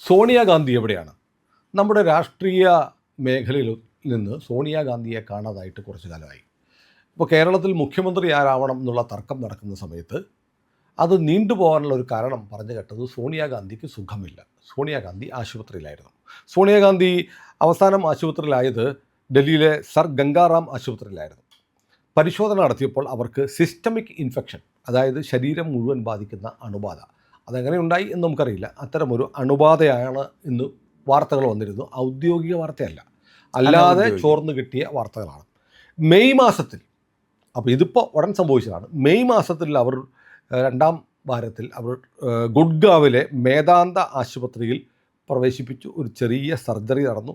സോണിയാഗാന്ധി എവിടെയാണ്? നമ്മുടെ രാഷ്ട്രീയ മേഖലയിൽ നിന്ന് സോണിയാഗാന്ധിയെ കാണാതായിട്ട് കുറച്ച് കാലമായി. ഇപ്പോൾ കേരളത്തിൽ മുഖ്യമന്ത്രി ആരാവണം എന്നുള്ള തർക്കം നടക്കുന്ന സമയത്ത് അത് നീണ്ടുപോകാനുള്ള ഒരു കാരണം പറഞ്ഞു കേട്ടത് സോണിയാഗാന്ധിക്ക് സുഖമില്ല. സോണിയാഗാന്ധി ആശുപത്രിയിലായിരുന്നു. സോണിയാഗാന്ധി അവസാനം ആശുപത്രിയിലായത് ഡൽഹിയിലെ സർ ഗംഗാറാം ആശുപത്രിയിലായിരുന്നു. പരിശോധന നടത്തിയപ്പോൾ അവർക്ക് സിസ്റ്റമിക് ഇൻഫെക്ഷൻ, അതായത് ശരീരം മുഴുവൻ ബാധിക്കുന്ന അണുബാധ, അതെങ്ങനെ ഉണ്ടായി എന്ന് നമുക്കറിയില്ല. അത്തരമൊരു അണുബാധയാണ് ഇന്ന് വാർത്തകൾ വന്നിരുന്നു. ഔദ്യോഗിക വാർത്തയല്ല, അല്ലാതെ ചോർന്ന് കിട്ടിയ വാർത്തകളാണ്. മെയ് മാസത്തിൽ, അപ്പോൾ ഇതിപ്പോൾ ഉടൻ സംഭവിച്ചതാണ്. മെയ് മാസത്തിൽ അവർ രണ്ടാം വാരത്തിൽ അവർ ഗുഡ്ഗാവിലെ മേദാന്ത ആശുപത്രിയിൽ പ്രവേശിപ്പിച്ചു. ഒരു ചെറിയ സർജറി നടന്നു.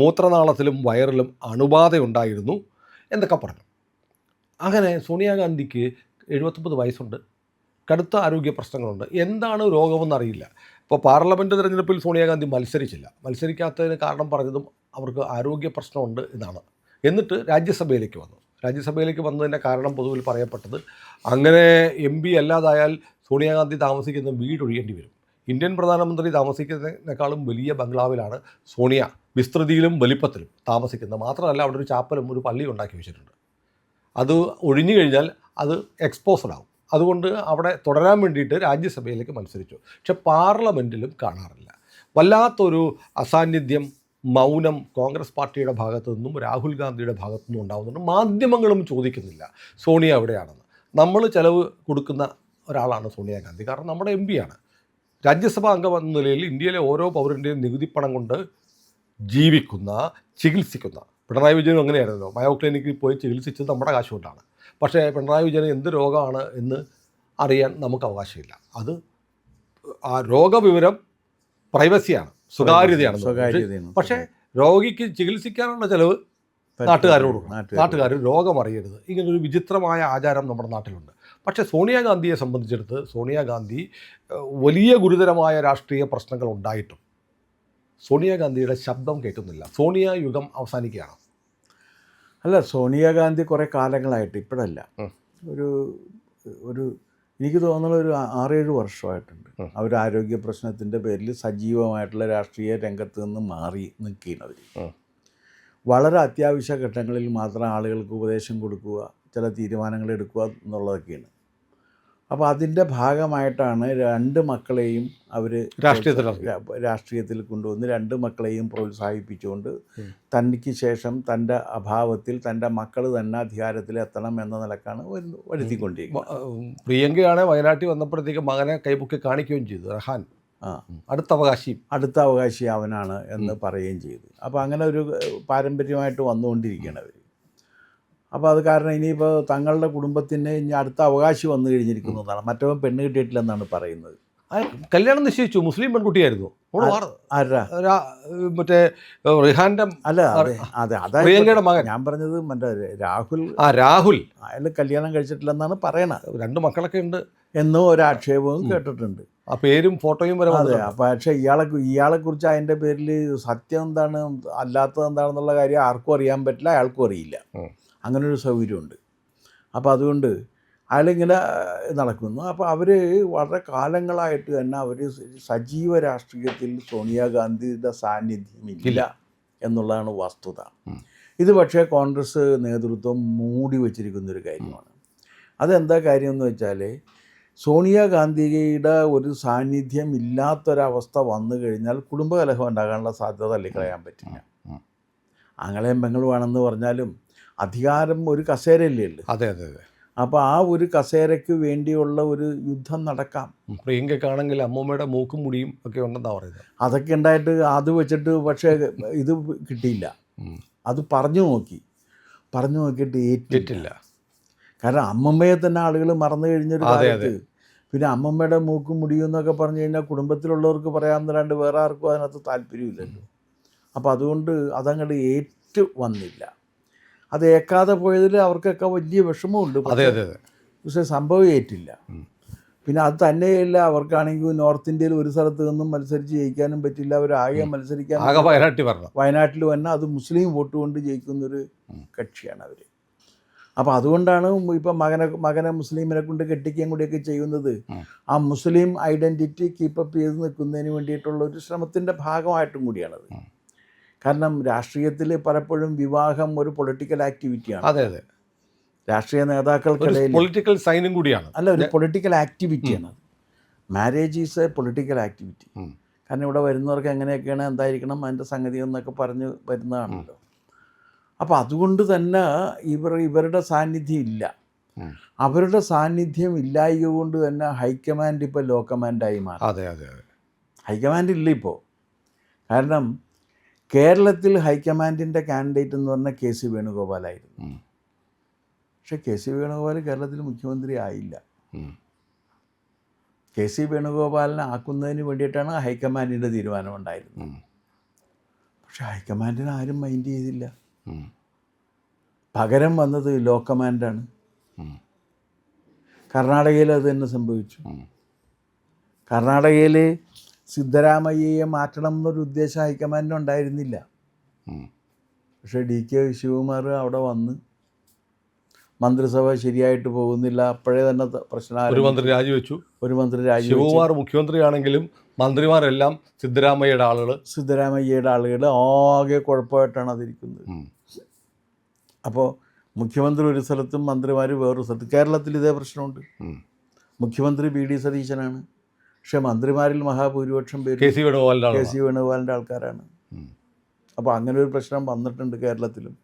മൂത്രനാളത്തിലും വയറിലും അണുബാധയുണ്ടായിരുന്നു എന്നൊക്കെ പറഞ്ഞു. അങ്ങനെ സോണിയാഗാന്ധിക്ക് 79 വയസ്സുണ്ട്, കടുത്ത ആരോഗ്യ പ്രശ്നങ്ങളുണ്ട്. എന്താണ് രോഗമെന്നറിയില്ല. ഇപ്പോൾ പാർലമെൻറ്റ് തിരഞ്ഞെടുപ്പിൽ സോണിയാഗാന്ധി മത്സരിക്കാത്തതിന് കാരണം പറഞ്ഞതും അവർക്ക് ആരോഗ്യ പ്രശ്നമുണ്ട് എന്നാണ്. എന്നിട്ട് രാജ്യസഭയിലേക്ക് വന്നതിൻ്റെ കാരണം പൊതുവിൽ പറയപ്പെട്ടത്, അങ്ങനെ MP അല്ലാതായാൽ സോണിയാഗാന്ധി താമസിക്കുന്ന വീട് ഒഴിയേണ്ടി വരും. ഇന്ത്യൻ പ്രധാനമന്ത്രി താമസിക്കുന്നതിനേക്കാളും വലിയ ബംഗ്ലാവിലാണ് സോണിയ വിസ്തൃതിയിലും വലിപ്പത്തിലും താമസിക്കുന്നത്. മാത്രമല്ല അവിടെ ഒരു ചാപ്പലും ഒരു പള്ളിയും ഉണ്ടാക്കി വെച്ചിട്ടുണ്ട്. അത് ഒഴിഞ്ഞു കഴിഞ്ഞാൽ അത് എക്സ്പോസ്ഡ് ആവും. അതുകൊണ്ട് അവിടെ തുടരാൻ വേണ്ടിയിട്ട് രാജ്യസഭയിലേക്ക് മത്സരിച്ചു. പക്ഷെ പാർലമെൻറ്റിലും കാണാറില്ല. വല്ലാത്തൊരു അസാന്നിധ്യം, മൗനം കോൺഗ്രസ് പാർട്ടിയുടെ ഭാഗത്തു നിന്നും രാഹുൽ ഗാന്ധിയുടെ ഭാഗത്തു നിന്നും ഉണ്ടാകുന്നുണ്ട്. മാധ്യമങ്ങളും ചോദിക്കുന്നില്ല സോണിയ എവിടെയാണെന്ന്. നമ്മൾ ചിലവ് കൊടുക്കുന്ന ഒരാളാണ് സോണിയാഗാന്ധി. കാരണം നമ്മുടെ MP ആണ്. രാജ്യസഭാ അംഗം എന്ന നിലയിൽ ഇന്ത്യയിലെ ഓരോ പൗരൻ്റെയും നികുതിപ്പണം കൊണ്ട് ജീവിക്കുന്ന, ചികിത്സിക്കുന്ന, പിണറായി വിജയനും അങ്ങനെയായിരുന്നല്ലോ. മയോ ക്ലിനിക്കിൽ പോയി ചികിത്സിച്ചത് നമ്മുടെ കാശ് കൊണ്ടാണ്. പക്ഷേ പിണറായി വിജയന് എന്ത് രോഗമാണ് എന്ന് അറിയാൻ നമുക്ക് അവകാശമില്ല. അത് ആ രോഗവിവരം പ്രൈവസിയാണ്, സ്വകാര്യതയാണ്. പക്ഷേ രോഗിക്ക് ചികിത്സിക്കാനുള്ള ചിലവ് നാട്ടുകാർ രോഗം അറിയരുത്. ഇങ്ങനൊരു വിചിത്രമായ ആചാരം നമ്മുടെ നാട്ടിലുണ്ട്. പക്ഷേ സോണിയാഗാന്ധിയെ സംബന്ധിച്ചിടത്ത് സോണിയാഗാന്ധി വലിയ ഗുരുതരമായ രാഷ്ട്രീയ പ്രശ്നങ്ങൾ ഉണ്ടായിട്ടും സോണിയാഗാന്ധിയുടെ ശബ്ദം കേൾക്കുന്നില്ല. സോണിയ യുഗം അവസാനിക്കുകയാണ്. അല്ല, സോണിയാഗാന്ധി കുറേ കാലങ്ങളായിട്ട്, ഇപ്പോഴല്ല, ഒരു എനിക്ക് തോന്നുന്നത് ഒരു 6-7 വർഷമായിട്ടുണ്ട് അവർ ആരോഗ്യ പ്രശ്നത്തിൻ്റെ പേരിൽ സജീവമായിട്ടുള്ള രാഷ്ട്രീയ രംഗത്ത് നിന്ന് മാറി നിൽക്കുന്നവർ. വളരെ അത്യാവശ്യ ഘട്ടങ്ങളിൽ മാത്രം ആളുകൾക്ക് ഉപദേശം കൊടുക്കുക, ചില തീരുമാനങ്ങൾ എടുക്കുക എന്നുള്ളതൊക്കെയാണ്. അപ്പോൾ അതിൻ്റെ ഭാഗമായിട്ടാണ് 2 മക്കളെയും അവർ രാഷ്ട്രീയത്തിൽ കൊണ്ടുവന്ന് 2 മക്കളെയും പ്രോത്സാഹിപ്പിച്ചുകൊണ്ട് തനിക്ക് ശേഷം തൻ്റെ അഭാവത്തിൽ തൻ്റെ മക്കൾ തന്നെ അധികാരത്തിലെത്തണം എന്ന നിലക്കാണ് വരുത്തിക്കൊണ്ടിരിക്കുന്നത്. പ്രിയങ്കയാണ് വയനാട്ടിൽ വന്നപ്പോഴത്തേക്ക് മകനെ കൈപൊക്കി കാണിക്കുകയും ചെയ്തു. റഹാൻ അടുത്ത അവകാശി അവനാണ് എന്ന് പറയുകയും ചെയ്തു. അപ്പോൾ അങ്ങനെ ഒരു പാരമ്പര്യമായിട്ട് വന്നുകൊണ്ടിരിക്കുകയാണ് അവർ. അപ്പോൾ അത് കാരണം ഇനിയിപ്പോൾ തങ്ങളുടെ കുടുംബത്തിന് ഇനി അടുത്ത അവകാശി വന്നു കഴിഞ്ഞിരിക്കുന്നതാണ്. മറ്റവൻ പെണ്ണ് കിട്ടിയിട്ടില്ലെന്നാണ് പറയുന്നത്. കല്യാണം നിശ്ചയിച്ചു, മുസ്ലിം പെൺകുട്ടിയായിരുന്നു. മറ്റേ റിഹാന്റെ പ്രിയങ്കയുടെ മകൻ. ഞാൻ പറഞ്ഞത് മറ്റേ രാഹുൽ അയാൾ കല്യാണം കഴിച്ചിട്ടില്ലെന്നാണ് പറയണത്. 2 മക്കളൊക്കെ ഉണ്ട് എന്നും ഒരു ആക്ഷേപവും കേട്ടിട്ടുണ്ട്. ആ പേരും ഫോട്ടോയും വരെ. അതെ, പക്ഷേ ഇയാളെക്കുറിച്ച് അതിൻ്റെ പേരിൽ സത്യം എന്താണ് അല്ലാത്തത് എന്താണെന്നുള്ള കാര്യം ആർക്കും അറിയാൻ പറ്റില്ല, അയാൾക്കും അറിയില്ല. അങ്ങനൊരു സൗകര്യമുണ്ട്. അപ്പോൾ അതുകൊണ്ട് അയാളിങ്ങനെ നടക്കുന്നു. അപ്പോൾ അവർ വളരെ കാലങ്ങളായിട്ട് തന്നെ അവർ സജീവ രാഷ്ട്രീയത്തിൽ സോണിയാഗാന്ധിയുടെ സാന്നിധ്യമില്ല എന്നുള്ളതാണ് വസ്തുത. ഇത് പക്ഷേ കോൺഗ്രസ് നേതൃത്വം മൂടി വച്ചിരിക്കുന്നൊരു കാര്യമാണ്. അതെന്താ കാര്യം എന്ന് വെച്ചാൽ, സോണിയാഗാന്ധിയുടെ ഒരു സാന്നിധ്യം ഇല്ലാത്തൊരവസ്ഥ വന്നു കഴിഞ്ഞാൽ കുടുംബകലഹം ഉണ്ടാകാനുള്ള സാധ്യത തള്ളിക്കളയാൻ പറ്റില്ല. ആങ്ങളെയും പെങ്ങളുമാണെന്ന് പറഞ്ഞാലും അധികാരം ഒരു കസേരയല്ലേ ഉള്ളൂ. അതെ. അപ്പോൾ ആ ഒരു കസേരയ്ക്ക് വേണ്ടിയുള്ള ഒരു യുദ്ധം നടക്കാം. പ്രിയങ്കയ്ക്കാണെങ്കിൽ അമ്മൂമ്മയുടെ മൂക്കും മുടിയും ഒക്കെ ഉണ്ടെന്നാ പറയുന്നത്. അതൊക്കെ ഉണ്ടായിട്ട് അത് വെച്ചിട്ട് പക്ഷേ ഇത് കിട്ടിയില്ല. അത് പറഞ്ഞു നോക്കിയിട്ട് ഏറ്റില്ല. കാരണം അമ്മമ്മയെ തന്നെ ആളുകൾ മറന്നു കഴിഞ്ഞൊരു കാലത്ത് പിന്നെ അമ്മമ്മയുടെ മൂക്കും മുടിയും എന്നൊക്കെ പറഞ്ഞു കഴിഞ്ഞാൽ കുടുംബത്തിലുള്ളവർക്ക് പറയാമെന്നല്ലാണ്ട് വേറെ ആർക്കും അതിനകത്ത് താല്പര്യമില്ലല്ലോ. അപ്പോൾ അതുകൊണ്ട് അതങ്ങോട്ട് ഏറ്റു വന്നില്ല. അത് ഏക്കാതെ പോയതിൽ അവർക്കൊക്കെ വലിയ വിഷമമുണ്ട്. പക്ഷേ സംഭവം ഏറ്റില്ല. പിന്നെ അത് തന്നെയല്ല, അവർക്കാണെങ്കിൽ നോർത്ത് ഇന്ത്യയിൽ ഒരു സ്ഥലത്ത് നിന്നും മത്സരിച്ച് ജയിക്കാനും പറ്റില്ല. അവരാകെ മത്സരിക്കാൻ വയനാട്ടിൽ വന്നാൽ അത് മുസ്ലിം വോട്ട് കൊണ്ട് ജയിക്കുന്നൊരു കക്ഷിയാണ് അവർ. അപ്പോൾ അതുകൊണ്ടാണ് ഇപ്പം മകനെ മുസ്ലിമിനെ കൊണ്ട് കെട്ടിക്കുകയും കൂടിയൊക്കെ ചെയ്യുന്നത് ആ മുസ്ലിം ഐഡൻറ്റിറ്റി കീപ്പപ്പ് ചെയ്ത് നിൽക്കുന്നതിന് വേണ്ടിയിട്ടുള്ള ഒരു ശ്രമത്തിൻ്റെ ഭാഗമായിട്ടും കൂടിയാണത്. കാരണം രാഷ്ട്രീയത്തിൽ പലപ്പോഴും വിവാഹം ഒരു പൊളിറ്റിക്കൽ ആക്ടിവിറ്റിയാണ്. അതെ അതെ, രാഷ്ട്രീയ നേതാക്കൾക്കിടയിൽ പൊളിറ്റിക്കൽ സൈനും കൂടിയാണ്. അല്ല, ഒരു പൊളിറ്റിക്കൽ ആക്ടിവിറ്റിയാണ്. Marriage is a political activity. കാരണം ഇവിടെ വരുന്നവർക്ക് എങ്ങനെയൊക്കെയാണ്, എന്തായിരിക്കണം അതിൻ്റെ സംഗതി എന്നൊക്കെ പറഞ്ഞ് വരുന്നതാണല്ലോ. അപ്പോൾ അതുകൊണ്ട് തന്നെ ഇവരുടെ സാന്നിധ്യം ഇല്ല. അവരുടെ സാന്നിധ്യം ഇല്ലായ്ക കൊണ്ട് തന്നെ ഹൈക്കമാൻഡ് ഇപ്പോൾ ലോ കമാൻഡായി മാറി. അതെ അതെ അതെ, ഹൈക്കമാൻഡ് ഇല്ല ഇപ്പോൾ. കാരണം കേരളത്തിൽ ഹൈക്കമാൻഡിൻ്റെ കാൻഡിഡേറ്റ് എന്ന് പറഞ്ഞാൽ കെ സി വേണുഗോപാലായിരുന്നു. പക്ഷേ കെ സി വേണുഗോപാൽ കേരളത്തിൽ മുഖ്യമന്ത്രി ആയില്ല. കെ സി വേണുഗോപാലിനെ ആക്കുന്നതിന് വേണ്ടിയിട്ടാണ് ഹൈക്കമാൻഡിൻ്റെ തീരുമാനമുണ്ടായിരുന്നത്. പക്ഷേ ഹൈക്കമാൻഡിനെ ആരും മൈൻഡ് ചെയ്തില്ല. പകരം വന്നത് ലോ കമാൻഡാണ്. കർണാടകയിൽ അത് തന്നെ സംഭവിച്ചു. കർണാടകയിൽ സിദ്ധരാമയ്യയെ മാറ്റണം എന്നൊരു ഉദ്ദേശം ഹൈക്കമാൻഡിന് ഉണ്ടായിരുന്നില്ല. പക്ഷേ ഡി കെ ശിവകുമാർ അവിടെ വന്ന് മന്ത്രിസഭ ശരിയായിട്ട് പോകുന്നില്ല, അപ്പോഴേ തന്നെ പ്രശ്നം. ഒരു മന്ത്രി രാജിവെച്ചു. ശിവകുമാർ മുഖ്യമന്ത്രിയാണെങ്കിലും മന്ത്രിമാരെല്ലാം സിദ്ധരാമയ്യയുടെ ആളുകൾ ആകെ കുഴപ്പമായിട്ടാണ് അതിരിക്കുന്നത്. അപ്പോൾ മുഖ്യമന്ത്രി ഒരു സ്ഥലത്തും മന്ത്രിമാർ വേറൊരു സ്ഥലത്തും. കേരളത്തിൽ ഇതേ പ്രശ്നമുണ്ട്. മുഖ്യമന്ത്രി വി ഡി സതീശനാണ്, പക്ഷേ മന്ത്രിമാരിൽ മഹാഭൂരിപക്ഷം പേര് കെ സി വേണുഗോപാലിൻ്റെ ആൾക്കാരാണ്. അപ്പോൾ അങ്ങനെ ഒരു പ്രശ്നം വന്നിട്ടുണ്ട് കേരളത്തിലും.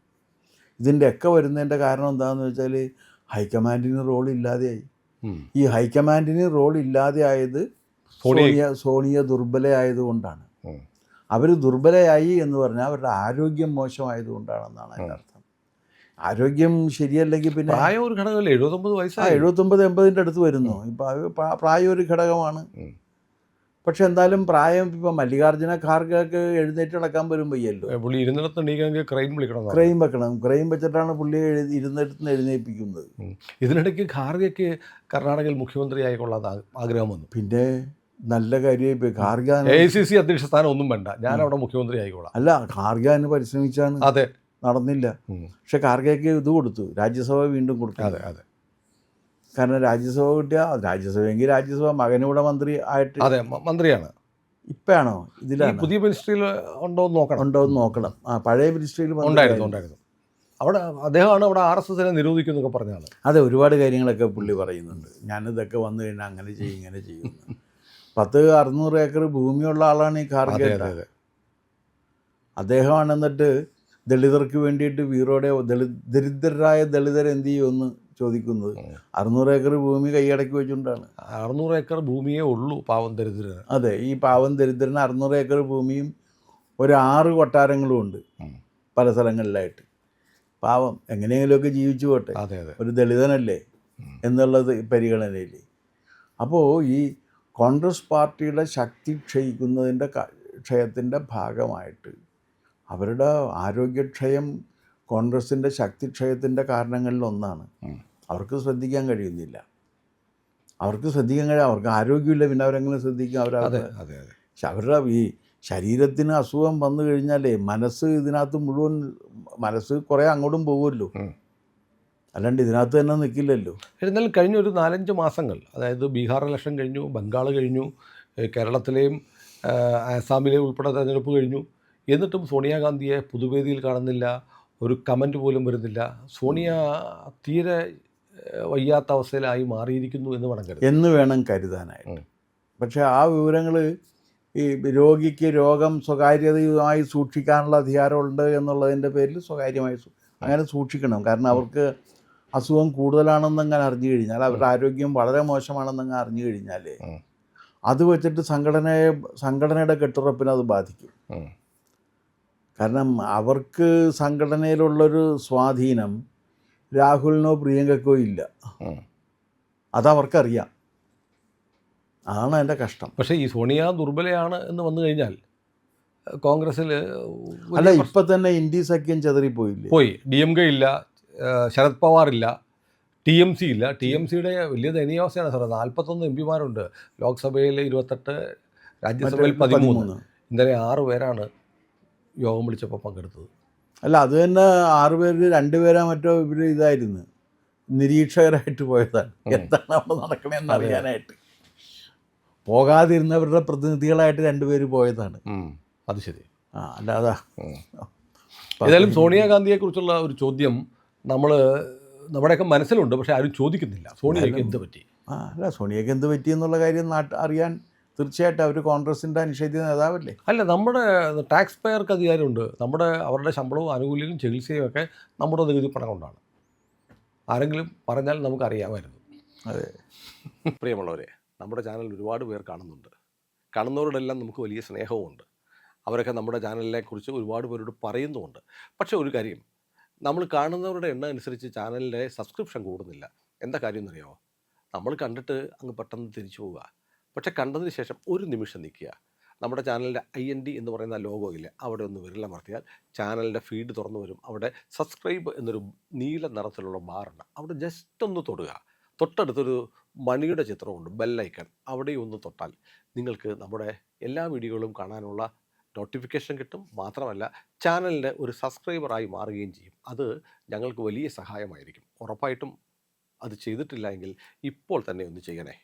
ഇതിൻ്റെയൊക്കെ വരുന്നതിൻ്റെ കാരണം എന്താണെന്ന് വെച്ചാൽ ഹൈക്കമാൻഡിന് റോൾ ഇല്ലാതെയായി. ഈ ഹൈക്കമാൻഡിന് റോൾ ഇല്ലാതെയായത് സോണിയ ദുർബലയായതുകൊണ്ടാണ്. അവർ ദുർബലയായി എന്ന് പറഞ്ഞാൽ അവരുടെ ആരോഗ്യം മോശമായതുകൊണ്ടാണെന്നാണ് അതിൻ്റെ അർത്ഥം. ആരോഗ്യം ശരിയല്ലെങ്കിൽ പിന്നെ പ്രായം ഒരു ഘടകമല്ലേ, 79 വയസ്സായി, 79-80 അടുത്ത് വരുന്നു. ഇപ്പോൾ പ്രായം ഒരു ഘടകമാണ്. പക്ഷെ എന്തായാലും പ്രായം ഇപ്പം മല്ലികാർജ്ജുന ഖാർഗെക്ക് എഴുന്നേറ്റ് നടക്കാൻ പോലും വയ്യല്ലോ. പുള്ളി ഇരുന്നിടത്ത് ക്രൈം വിളിക്കണം, ക്രൈം വെക്കണം. ക്രൈം വെച്ചിട്ടാണ് പുള്ളിയെ ഇരുന്നിടത്ത് എഴുന്നേൽപ്പിക്കുന്നത്. ഇതിനിടയ്ക്ക് ഖാർഗെക്ക് കർണാടകയിൽ മുഖ്യമന്ത്രി ആയിക്കൊള്ളാൻ ആഗ്രഹം വന്നു. പിന്നെ നല്ല കാര്യം. ഇപ്പോൾ ഖാർഗെ AICC അധ്യക്ഷ സ്ഥാനം ഒന്നും വേണ്ട, ഞാൻ അവിടെ മുഖ്യമന്ത്രി ആയിക്കോളാം. അല്ല, ഖാർഗെ പരിശ്രമിച്ചാണ്. അതെ, നടന്നില്ല. പക്ഷെ ഖാർഗെക്ക് ഇത് കൊടുത്തു, രാജ്യസഭ വീണ്ടും കൊടുത്തു. അതെ അതെ, കാരണം രാജ്യസഭ കിട്ടിയ രാജ്യസഭയെങ്കിൽ രാജ്യസഭ മകനൂടെ മന്ത്രി ആയിട്ട്. അതെ, മന്ത്രിയാണ്. ഇപ്പോഴാണോ ഇതിലാണ് പുതിയ മിനിസ്ട്രിയിൽ ഉണ്ടോ എന്ന് നോക്കണം. പഴയ മിനിസ്ട്രിയിൽ ഉണ്ടായിരുന്നു. അവിടെ അദ്ദേഹമാണ് അവിടെ RSSനെ നിരോധിക്കുന്നൊക്കെ പറഞ്ഞാണ്. അതെ, ഒരുപാട് കാര്യങ്ങളൊക്കെ പുള്ളി പറയുന്നുണ്ട്. ഞാനിതൊക്കെ വന്നു കഴിഞ്ഞാൽ അങ്ങനെ ചെയ്യും ഇങ്ങനെ ചെയ്യും. 100-600 ഏക്കർ ഭൂമിയുള്ള ആളാണ് ഈ ഖാർഗെ. അദ്ദേഹമാണ് എന്നിട്ട് ദളിതർക്ക് വേണ്ടിയിട്ട് വീറോടെ ദരിദ്രരായ ദളിതർ എന്ത് ചെയ്യുമെന്ന് ചോദിക്കുന്നത്. 600 ഏക്കർ ഭൂമി കൈയടക്കി വെച്ചുകൊണ്ടാണ്. 600 ഏക്കർ ഭൂമിയേ ഉള്ളൂ പാവം ദരിദ്രന്. അതെ, ഈ പാവം ദരിദ്രന് 600 ഏക്കർ ഭൂമിയും ഒരു 6 കൊട്ടാരങ്ങളും ഉണ്ട് പല സ്ഥലങ്ങളിലായിട്ട്. പാവം എങ്ങനെയെങ്കിലുമൊക്കെ ജീവിച്ചു പോട്ടെ, ഒരു ദളിതനല്ലേ എന്നുള്ളത് പരിഗണനയിൽ. അപ്പോൾ ഈ കോൺഗ്രസ് പാർട്ടിയുടെ ശക്തി ക്ഷയത്തിൻ്റെ ഭാഗമായിട്ട് അവരുടെ ആരോഗ്യക്ഷയം കോൺഗ്രസിൻ്റെ ശക്തിക്ഷയത്തിൻ്റെ കാരണങ്ങളിലൊന്നാണ്. അവർക്ക് ശ്രദ്ധിക്കാൻ കഴിയുന്നില്ല. അവർക്ക് ആരോഗ്യമില്ല, പിന്നെ അവരെങ്ങനെ ശ്രദ്ധിക്കും? പക്ഷെ അവരുടെ ഈ ശരീരത്തിന് അസുഖം വന്നു കഴിഞ്ഞാലേ മനസ്സ് കുറേ അങ്ങോട്ടും പോകുമല്ലോ, അല്ലാണ്ട് ഇതിനകത്ത് തന്നെ നിൽക്കില്ലല്ലോ. എന്നാലും കഴിഞ്ഞ ഒരു 4-5 മാസങ്ങൾ, അതായത് ബീഹാർ ഇലക്ഷൻ കഴിഞ്ഞു, ബംഗാൾ കഴിഞ്ഞു, കേരളത്തിലെയും ആസാമിലെയും ഉൾപ്പെടെ തെരഞ്ഞെടുപ്പ് കഴിഞ്ഞു, എന്നിട്ടും സോണിയാഗാന്ധിയെ പൊതുവേദിയിൽ കാണുന്നില്ല, ഒരു കമൻറ്റ് പോലും വരുന്നില്ല. സോണിയ തീരെ വയ്യാത്ത അവസ്ഥയിലായി മാറിയിരിക്കുന്നു എന്ന് വേണം കരുതാനായിട്ട്. പക്ഷേ ആ വിവരങ്ങൾ ഈ രോഗിക്ക് രോഗം സ്വകാര്യതയുമായി സൂക്ഷിക്കാനുള്ള അധികാരമുണ്ട് എന്നുള്ളതിൻ്റെ പേരിൽ സ്വകാര്യമായി അങ്ങനെ സൂക്ഷിക്കണം. കാരണം അവർക്ക് അസുഖം കൂടുതലാണെന്നങ്ങനെ അറിഞ്ഞു കഴിഞ്ഞാൽ, അവരുടെ ആരോഗ്യം വളരെ മോശമാണെന്നങ്ങ് അറിഞ്ഞു കഴിഞ്ഞാൽ അത് വെച്ചിട്ട് സംഘടനയുടെ കെട്ടുറപ്പിനെ അത് ബാധിക്കും. കാരണം അവർക്ക് സംഘടനയിലുള്ളൊരു സ്വാധീനം രാഹുലിനോ പ്രിയങ്കയ്ക്കോ ഇല്ല. അതവർക്കറിയാം. അതാണ് എൻ്റെ കഷ്ടം. പക്ഷേ ഈ സോണിയ ദുർബലയാണ് എന്ന് വന്നു കഴിഞ്ഞാൽ കോൺഗ്രസ്സിൽ അല്ല, ഇപ്പം തന്നെ ഇന്ത്യ സഖ്യം ചെതറിപ്പോയില്ലേ? DMK ഇല്ല, ശരത് പവാർ ഇല്ല, TMC ഇല്ല. TMCയുടെ വലിയ ദയനീയാവസ്ഥയാണ് സാറേ. 41 MP ലോക്സഭയിൽ 28, രാജ്യസഭയിൽ 13. ഇന്നലെ 6 പേരാണ് യോഗം വിളിച്ചപ്പോൾ പങ്കെടുത്തത്. അല്ല, അത് തന്നെ 6 പേരിൽ 2 പേരാ മറ്റോ ഇവർ ഇതായിരുന്നു, നിരീക്ഷകരായിട്ട് പോയതാണ്. എന്താണ് അവിടെ നടക്കണതെന്ന് അറിയാനായിട്ട്. പോകാതിരുന്നവരുടെ പ്രതിനിധികളായിട്ട് 2 പേര് പോയതാണ്. അത് ശരി. അല്ലാതെ ഏതായാലും സോണിയാഗാന്ധിയെക്കുറിച്ചുള്ള ഒരു ചോദ്യം നമ്മുടെയൊക്കെ മനസ്സിലുണ്ട്, പക്ഷെ ആരും ചോദിക്കുന്നില്ല. സോണിയയ്ക്ക് എന്ത് പറ്റി? അല്ല, സോണിയയ്ക്ക് എന്ത് പറ്റി എന്നുള്ള കാര്യം അറിയാൻ തീർച്ചയായിട്ടും അവർ കോൺഗ്രസിൻ്റെ അനിഷേധ്യ നേതാവല്ലേ. അല്ല, നമ്മുടെ ടാക്സ് പെയർക്ക് അധികാരമുണ്ട്. അവരുടെ ശമ്പളവും ആനുകൂല്യവും ചികിത്സയും ഒക്കെ നമ്മുടെ നികുതി പണം കൊണ്ടാണ്. ആരെങ്കിലും പറഞ്ഞാൽ നമുക്കറിയാമായിരുന്നു. അതെ. പ്രിയമുള്ളവരെ, നമ്മുടെ ചാനൽ ഒരുപാട് പേർ കാണുന്നുണ്ട്. കാണുന്നവരോടെല്ലാം നമുക്ക് വലിയ സ്നേഹവുമുണ്ട്. അവരൊക്കെ നമ്മുടെ ചാനലിനെ കുറിച്ച് ഒരുപാട് പേരോട് പറയുന്നുമുണ്ട്. പക്ഷേ ഒരു കാര്യം, നമ്മൾ കാണുന്നവരുടെ എണ്ണം അനുസരിച്ച് ചാനലിൻ്റെ സബ്സ്ക്രിപ്ഷൻ കൂടുന്നില്ല. എന്താ കാര്യം എന്നറിയാമോ? നമ്മൾ കണ്ടിട്ട് അങ്ങ് പെട്ടെന്ന് തിരിച്ചു പോവുക. പക്ഷേ കണ്ടതിന് ശേഷം ഒരു നിമിഷം നിൽക്കുക. നമ്മുടെ ചാനലിൻ്റെ IND എന്ന് പറയുന്ന ലോഗോ ഇല്ലേ, അവിടെ ഒന്ന് വിരലമർത്തിയാൽ ചാനലിൻ്റെ ഫീഡ് തുറന്നു വരും. അവിടെ സബ്സ്ക്രൈബ് എന്നൊരു നീല നിറത്തിലുള്ള ബാറുണ്ട്. അവിടെ ജസ്റ്റ് ഒന്ന് തൊടുക. തൊട്ടടുത്തൊരു മണിയുടെ ചിത്രമുണ്ട്, ബെല്ലൈക്കൺ. അവിടെ ഒന്ന് തൊട്ടാൽ നിങ്ങൾക്ക് നമ്മുടെ എല്ലാ വീഡിയോകളും കാണാനുള്ള നോട്ടിഫിക്കേഷൻ കിട്ടും. മാത്രമല്ല, ചാനലിൻ്റെ ഒരു സബ്സ്ക്രൈബറായി മാറുകയും ചെയ്യും. അത് ഞങ്ങൾക്ക് വലിയ സഹായമായിരിക്കും. ഉറപ്പായിട്ടും അത് ചെയ്തിട്ടില്ല എങ്കിൽ ഇപ്പോൾ തന്നെ ഒന്ന് ചെയ്യണേ.